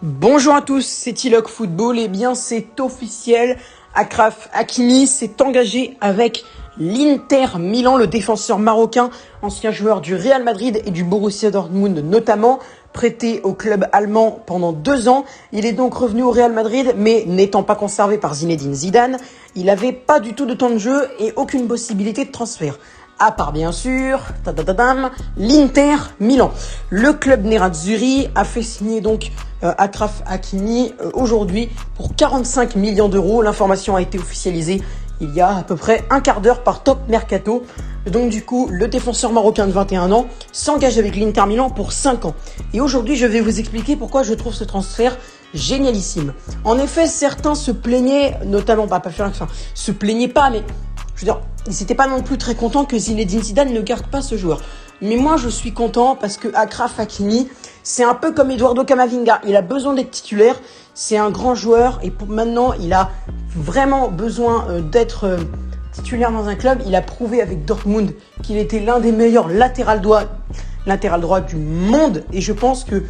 Bonjour à tous, c'est Tilok Football. Et bien c'est officiel, Achraf Hakimi s'est engagé avec l'Inter Milan, le défenseur marocain, ancien joueur du Real Madrid et du Borussia Dortmund notamment, prêté au club allemand pendant 2 ans. Il est donc revenu au Real Madrid, mais n'étant pas conservé par Zinedine Zidane, il n'avait pas du tout de temps de jeu et aucune possibilité de transfert. À part bien sûr, l'Inter Milan. Le club nerazzurri a fait signer donc Achraf Hakimi aujourd'hui pour 45 millions d'euros. L'information a été officialisée il y a à peu près un quart d'heure par Top Mercato. Donc du coup, le défenseur marocain de 21 ans s'engage avec l'Inter Milan pour 5 ans. Et aujourd'hui, je vais vous expliquer pourquoi je trouve ce transfert génialissime. En effet, certains se plaignaient, notamment, se plaignaient pas, mais je veux dire, ils n'étaient pas non plus très contents que Zinedine Zidane ne garde pas ce joueur. Mais moi, je suis content parce que Achraf Hakimi, c'est un peu comme Eduardo Camavinga. Il a besoin d'être titulaire. C'est un grand joueur et maintenant, il a vraiment besoin d'être titulaire dans un club. Il a prouvé avec Dortmund qu'il était l'un des meilleurs latéral droit du monde. Et je pense que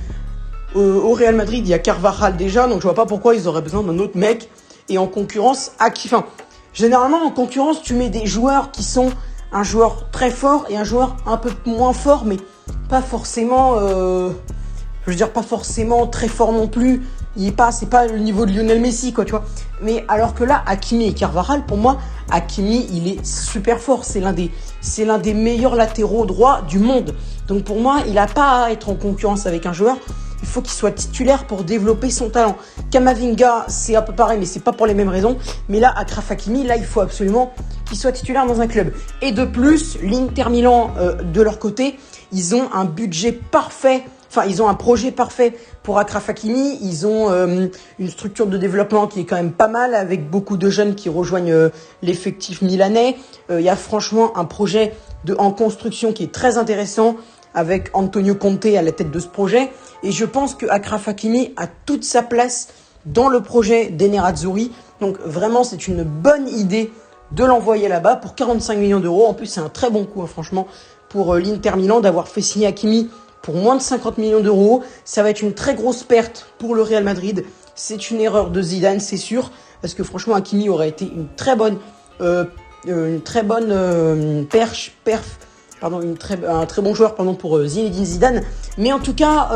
au Real Madrid, il y a Carvajal déjà, donc je vois pas pourquoi ils auraient besoin d'un autre mec. Et en concurrence, généralement, en concurrence, tu mets des joueurs qui sont un joueur très fort et un joueur un peu moins fort, mais pas forcément, pas forcément très fort non plus. C'est pas le niveau de Lionel Messi, quoi, tu vois. Mais alors que là, Hakimi et Carvajal, pour moi, Hakimi, il est super fort. C'est l'un des meilleurs latéraux droits du monde. Donc pour moi, il n'a pas à être en concurrence avec un joueur. Il faut qu'il soit titulaire pour développer son talent. Camavinga, c'est un peu pareil, mais c'est pas pour les mêmes raisons. Mais là, Achraf Hakimi, là, il faut absolument qu'il soit titulaire dans un club. Et de plus, l'Inter Milan, de leur côté, ils ont un budget parfait. Ils ont un projet parfait pour Achraf Hakimi. Ils ont une structure de développement qui est quand même pas mal, avec beaucoup de jeunes qui rejoignent l'effectif milanais. Il y a franchement un projet en construction qui est très intéressant, avec Antonio Conte à la tête de ce projet. Et je pense que Achraf Hakimi a toute sa place dans le projet des Nerazzurri. Donc vraiment, c'est une bonne idée de l'envoyer là-bas pour 45 millions d'euros. En plus, c'est un très bon coup, franchement, pour l'Inter Milan d'avoir fait signer Hakimi pour moins de 50 millions d'euros. Ça va être une très grosse perte pour le Real Madrid. C'est une erreur de Zidane, c'est sûr. Parce que franchement, Hakimi aurait été un très bon joueur pour Zinedine Zidane. Mais en tout cas,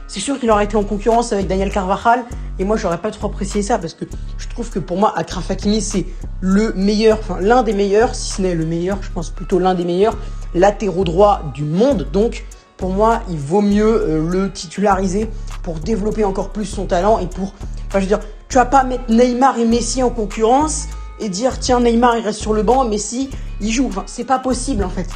c'est sûr qu'il aurait été en concurrence avec Daniel Carvajal. Et moi, j'aurais pas trop apprécié ça parce que je trouve que pour moi, Achraf Hakimi, c'est l'un des meilleurs, si ce n'est le meilleur, je pense plutôt l'un des meilleurs latéraux droits du monde. Donc, pour moi, il vaut mieux le titulariser pour développer encore plus son talent et tu vas pas mettre Neymar et Messi en concurrence et dire tiens, Neymar il reste sur le banc, Messi il joue. C'est pas possible en fait.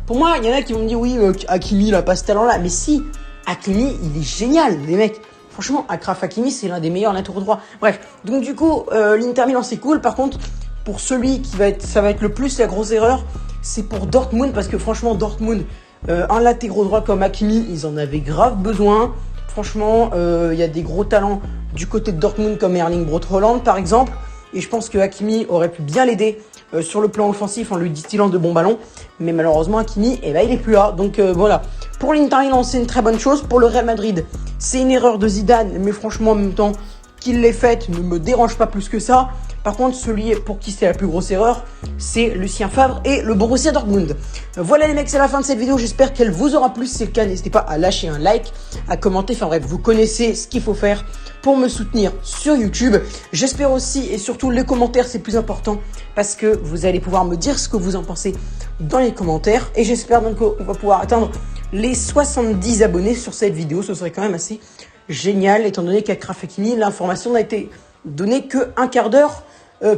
Pour moi, il y en a qui vont me dire oui, Hakimi il a pas ce talent-là, mais si, Hakimi il est génial, les mecs. Franchement, Achraf Hakimi c'est l'un des meilleurs latéraux droits. Bref, donc du coup, l'Inter Milan c'est cool. Par contre, pour celui ça va être le plus la grosse erreur, c'est pour Dortmund parce que franchement, Dortmund, un latéraux droit comme Hakimi, ils en avaient grave besoin. Franchement, il y a des gros talents du côté de Dortmund comme Erling Braut Haaland par exemple. Et je pense que Hakimi aurait pu bien l'aider sur le plan offensif en lui distillant de bons ballons. Mais malheureusement, Hakimi, il est plus là. Donc voilà. Pour l'Inter Milan, c'est une très bonne chose. Pour le Real Madrid, c'est une erreur de Zidane. Mais franchement, en même temps, qu'il l'ait faite ne me dérange pas plus que ça. Par contre, celui pour qui c'est la plus grosse erreur, c'est Lucien Favre et le Borussia Dortmund. Voilà les mecs, c'est la fin de cette vidéo. J'espère qu'elle vous aura plu. Si c'est le cas, n'hésitez pas à lâcher un like, à commenter. Vous connaissez ce qu'il faut faire pour me soutenir sur YouTube. J'espère aussi, et surtout les commentaires, c'est plus important parce que vous allez pouvoir me dire ce que vous en pensez dans les commentaires. Et j'espère donc qu'on va pouvoir atteindre les 70 abonnés sur cette vidéo. Ce serait quand même assez génial, étant donné qu'Achraf Hakimi, l'information n'a été donnée qu'un quart d'heure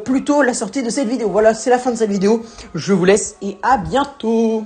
plus tôt la sortie de cette vidéo. Voilà, c'est la fin de cette vidéo. Je vous laisse et à bientôt.